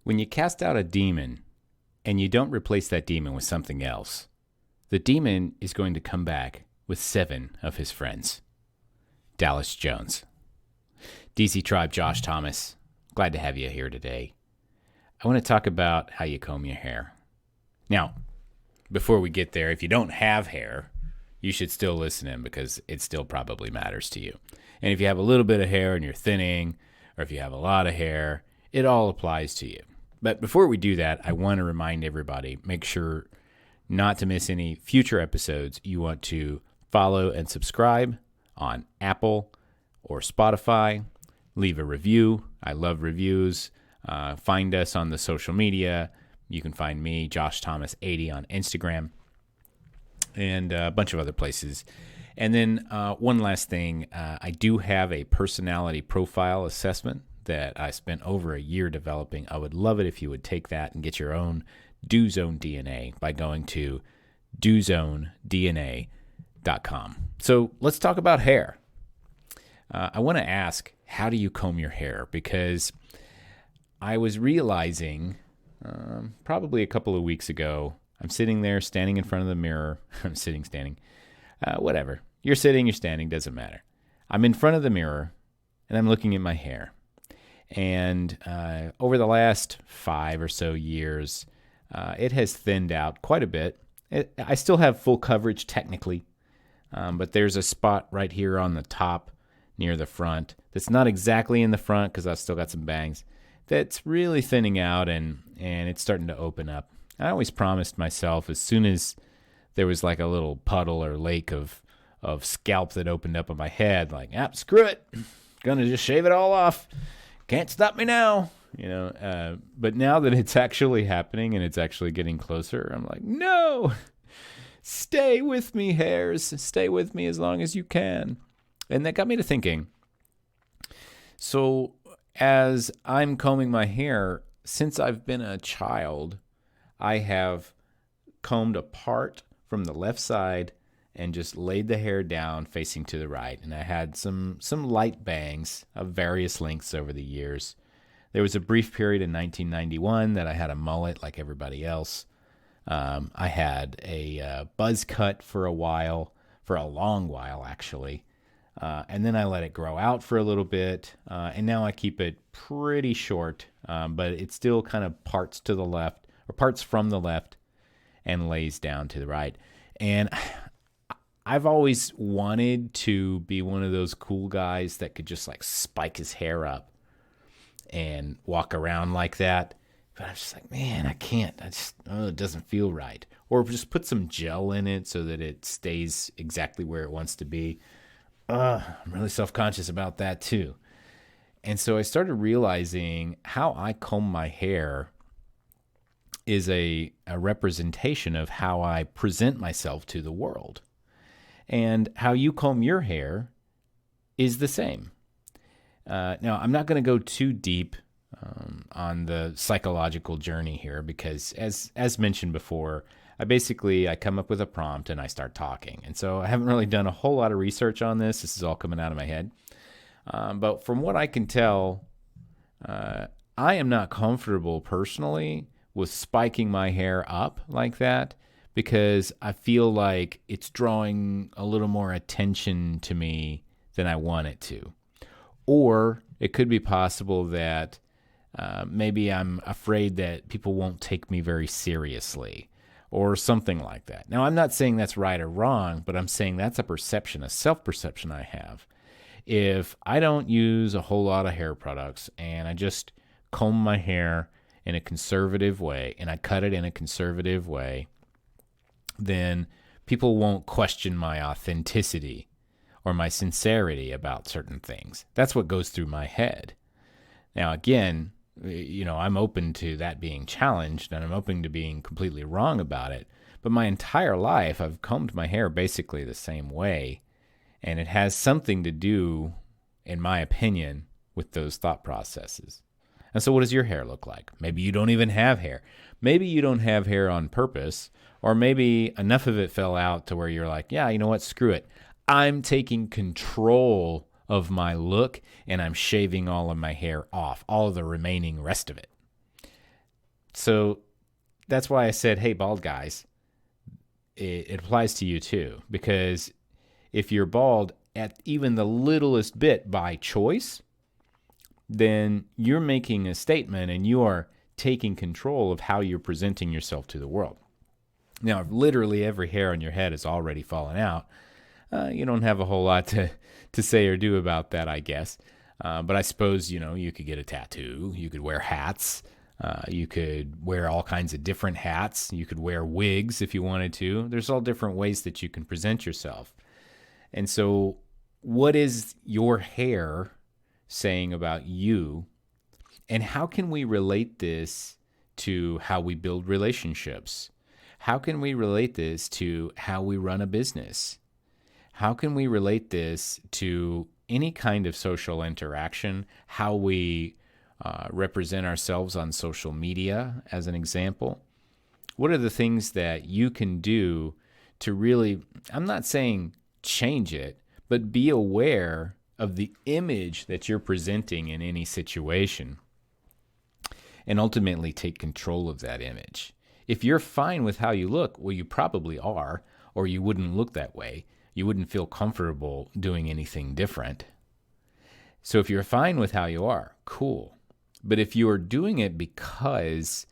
When you cast out a demon and you don't replace that demon with something else, the demon is going to come back with 7 of his friends. Dallas Jones. DC Tribe, Josh Thomas. Glad to have you here today. I want to talk about how you comb your hair. Now, before we get there, if you don't have hair, you should still listen in because it still probably matters to you. And if you have a little bit of hair and you're thinning, or if you have a lot of hair, it all applies to you. But before we do that, I want to remind everybody, make sure not to miss any future episodes. You want to follow and subscribe on Apple or Spotify. Leave a review. I love reviews. Find us on the social media. You can find me, Josh Thomas 80 on Instagram and a bunch of other places. And then one last thing, I do have a personality profile assessment that I spent over a year developing. I would love it if you would take that and get your own DoZone DNA by going to dozonedna.com. So let's talk about hair. I want to ask, how do you comb your hair? Because I was realizing probably a couple of weeks ago, I'm sitting there standing in front of the mirror. I'm standing. Whatever. You're sitting, you're standing, doesn't matter. I'm in front of the mirror and I'm looking at my hair. And over the last 5 or so years, it has thinned out quite a bit. I still have full coverage technically, but there's a spot right here on the top near the front that's not exactly in the front because I've still got some bangs that's really thinning out and it's starting to open up. I always promised myself as soon as there was like a little puddle or lake of scalp that opened up on my head, like, screw it. Gonna just shave it all off. Can't stop me now, but now that it's actually happening and it's actually getting closer, I'm like, no, stay with me, hairs. Stay with me as long as you can. And that got me to thinking. So as I'm combing my hair, since I've been a child, I have combed apart from the left side and just laid the hair down facing to the right. And I had some light bangs of various lengths over the years. There was a brief period in 1991 that I had a mullet like everybody else. I had a buzz cut for a long while actually. And then I let it grow out for a little bit. And now I keep it pretty short, but it still kind of parts to the left or parts from the left and lays down to the right. And I've always wanted to be one of those cool guys that could just like spike his hair up and walk around like that. But I'm just like, man, I can't. It doesn't feel right. Or just put some gel in it so that it stays exactly where it wants to be. I'm really self-conscious about that too. And so I started realizing how I comb my hair is a representation of how I present myself to the world. And how you comb your hair is the same. Now, I'm not going to go too deep on the psychological journey here because, as mentioned before, I come up with a prompt and I start talking. And so I haven't really done a whole lot of research on this. This is all coming out of my head. But from what I can tell, I am not comfortable personally with spiking my hair up like that, because I feel like it's drawing a little more attention to me than I want it to. Or it could be possible that maybe I'm afraid that people won't take me very seriously or something like that. Now, I'm not saying that's right or wrong, but I'm saying that's a self-perception I have. If I don't use a whole lot of hair products and I just comb my hair in a conservative way and I cut it in a conservative way, then people won't question my authenticity or my sincerity about certain things. That's what goes through my head. Now, again, I'm open to that being challenged and I'm open to being completely wrong about it. But my entire life, I've combed my hair basically the same way. And it has something to do, in my opinion, with those thought processes. And so what does your hair look like? Maybe you don't even have hair. Maybe you don't have hair on purpose. Or maybe enough of it fell out to where you're like, yeah, you know what? Screw it. I'm taking control of my look and I'm shaving all of my hair off, all of the remaining rest of it. So that's why I said, hey, bald guys, it applies to you too. Because if you're bald at even the littlest bit by choice, then you're making a statement and you are taking control of how you're presenting yourself to the world. Now, if literally every hair on your head is already fallen out, you don't have a whole lot to say or do about that, I guess. But I suppose, you could get a tattoo. You could wear hats. You could wear all kinds of different hats. You could wear wigs if you wanted to. There's all different ways that you can present yourself. And so what is your hair saying about you? And how can we relate this to how we build relationships? How can we relate this to how we run a business? How can we relate this to any kind of social interaction? How we represent ourselves on social media, as an example? What are the things that you can do to really, I'm not saying change it, but be aware of the image that you're presenting in any situation and ultimately take control of that image? If you're fine with how you look, well, you probably are, or you wouldn't look that way. You wouldn't feel comfortable doing anything different. So if you're fine with how you are, cool. But if you are doing it because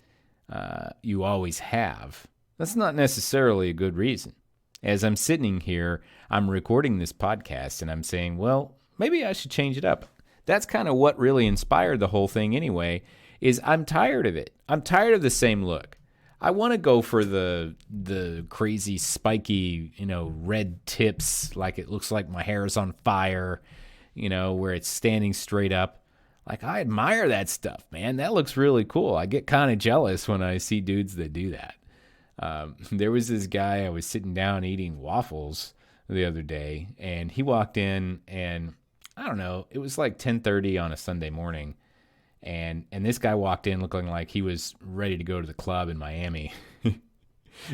you always have, that's not necessarily a good reason. As I'm sitting here, I'm recording this podcast and I'm saying, well, maybe I should change it up. That's kind of what really inspired the whole thing anyway, is I'm tired of it. I'm tired of the same look. I want to go for the crazy spiky, red tips, like it looks like my hair is on fire, where it's standing straight up. Like, I admire that stuff, man. That looks really cool. I get kind of jealous when I see dudes that do that. There was this guy, I was sitting down eating waffles the other day, and he walked in, and I don't know, it was like 10:30 on a Sunday morning. And this guy walked in looking like he was ready to go to the club in Miami.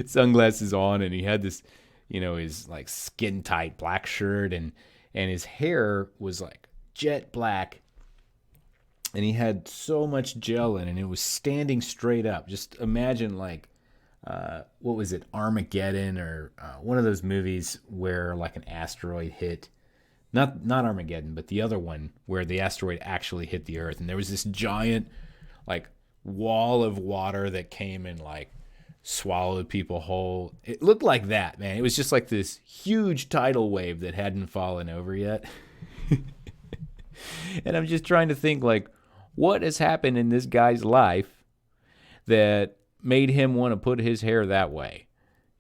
Sunglasses on, and he had this, his like skin tight black shirt, and his hair was like jet black. And he had so much gel in it, and it was standing straight up. Just imagine like, what was it, Armageddon, or one of those movies where like an asteroid hit. Not Armageddon, but the other one where the asteroid actually hit the Earth. And there was this giant, like, wall of water that came and, like, swallowed people whole. It looked like that, man. It was just like this huge tidal wave that hadn't fallen over yet. And I'm just trying to think, like, what has happened in this guy's life that made him want to put his hair that way?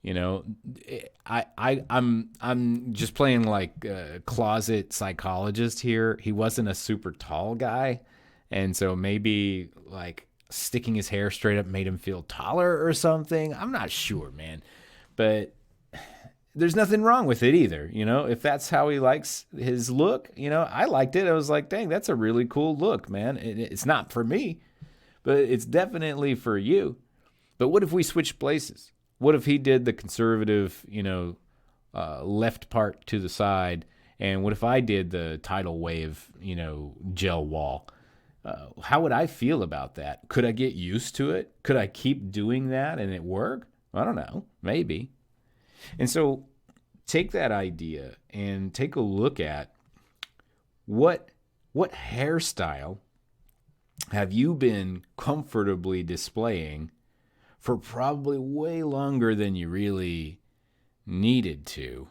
I'm just playing like a closet psychologist here. He wasn't a super tall guy, and so maybe like sticking his hair straight up made him feel taller or something. I'm not sure, man. But there's nothing wrong with it either. If that's how he likes his look, I liked it. I was like, dang, that's a really cool look, man. It's not for me, but it's definitely for you. But what if we switched places? What if he did the conservative, left part to the side? And what if I did the tidal wave, gel wall? How would I feel about that? Could I get used to it? Could I keep doing that and it work? I don't know. Maybe. And so take that idea and take a look at what hairstyle have you been comfortably displaying for probably way longer than you really needed to,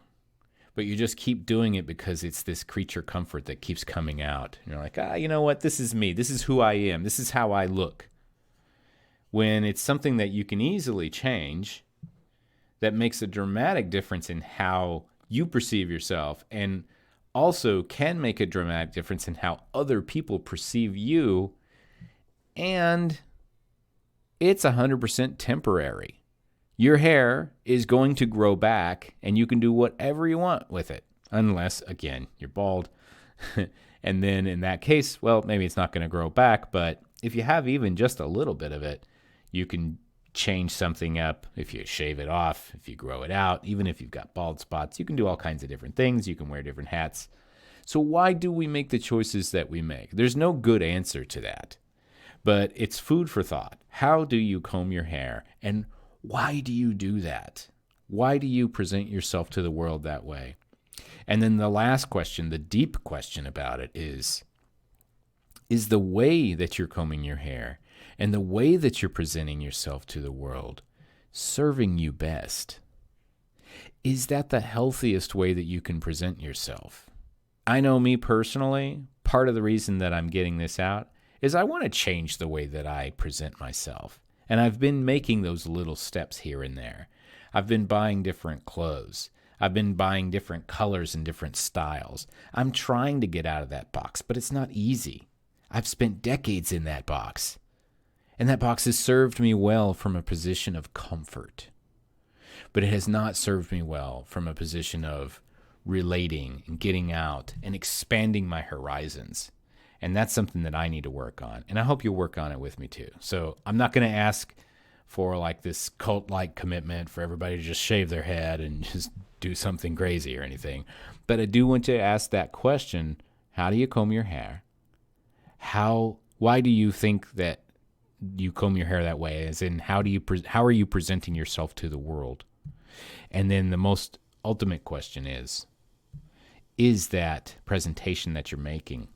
but you just keep doing it because it's this creature comfort that keeps coming out. And you're like, you know what? This is me. This is who I am. This is how I look. When it's something that you can easily change, that makes a dramatic difference in how you perceive yourself, and also can make a dramatic difference in how other people perceive you, and it's 100% temporary. Your hair is going to grow back, and you can do whatever you want with it, unless, again, you're bald. And then in that case, well, maybe it's not going to grow back, but if you have even just a little bit of it, you can change something up. If you shave it off, if you grow it out, even if you've got bald spots, you can do all kinds of different things. You can wear different hats. So why do we make the choices that we make? There's no good answer to that. But it's food for thought. How do you comb your hair? And why do you do that? Why do you present yourself to the world that way? And then the last question, the deep question about it is the way that you're combing your hair and the way that you're presenting yourself to the world serving you best? Is that the healthiest way that you can present yourself? I know me personally, part of the reason that I'm getting this out is I want to change the way that I present myself. And I've been making those little steps here and there. I've been buying different clothes. I've been buying different colors and different styles. I'm trying to get out of that box, but it's not easy. I've spent decades in that box. And that box has served me well from a position of comfort. But it has not served me well from a position of relating and getting out and expanding my horizons. And that's something that I need to work on. And I hope you'll work on it with me too. So I'm not going to ask for like this cult-like commitment for everybody to just shave their head and just do something crazy or anything. But I do want to ask that question: how do you comb your hair? Why do you think that you comb your hair that way? As in, how are you presenting yourself to the world? And then the most ultimate question is that presentation that you're making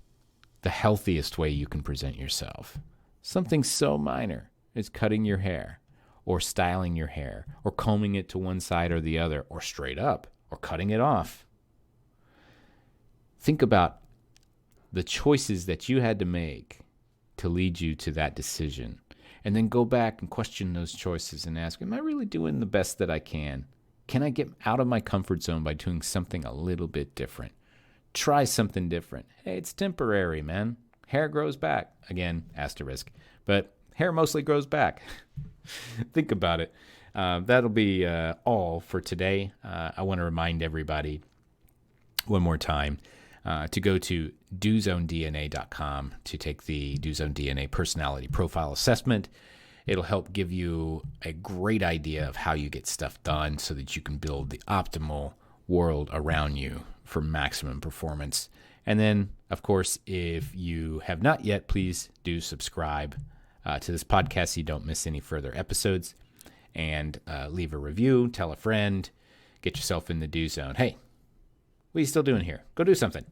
the healthiest way you can present yourself? Something so minor as cutting your hair or styling your hair or combing it to one side or the other or straight up or cutting it off. Think about the choices that you had to make to lead you to that decision, and then go back and question those choices and ask, am I really doing the best that I can? Can I get out of my comfort zone by doing something a little bit different? Try something different. Hey, it's temporary, man. Hair grows back. Again, asterisk. But hair mostly grows back. Think about it. That'll be all for today. I want to remind everybody one more time to go to dozonedna.com to take the DoZone DNA personality profile assessment. It'll help give you a great idea of how you get stuff done so that you can build the optimal world around you for maximum performance. And then, of course, if you have not yet, please do subscribe to this podcast so you don't miss any further episodes. And leave a review, tell a friend, get yourself in the Do Zone. Hey, what are you still doing here? Go do something.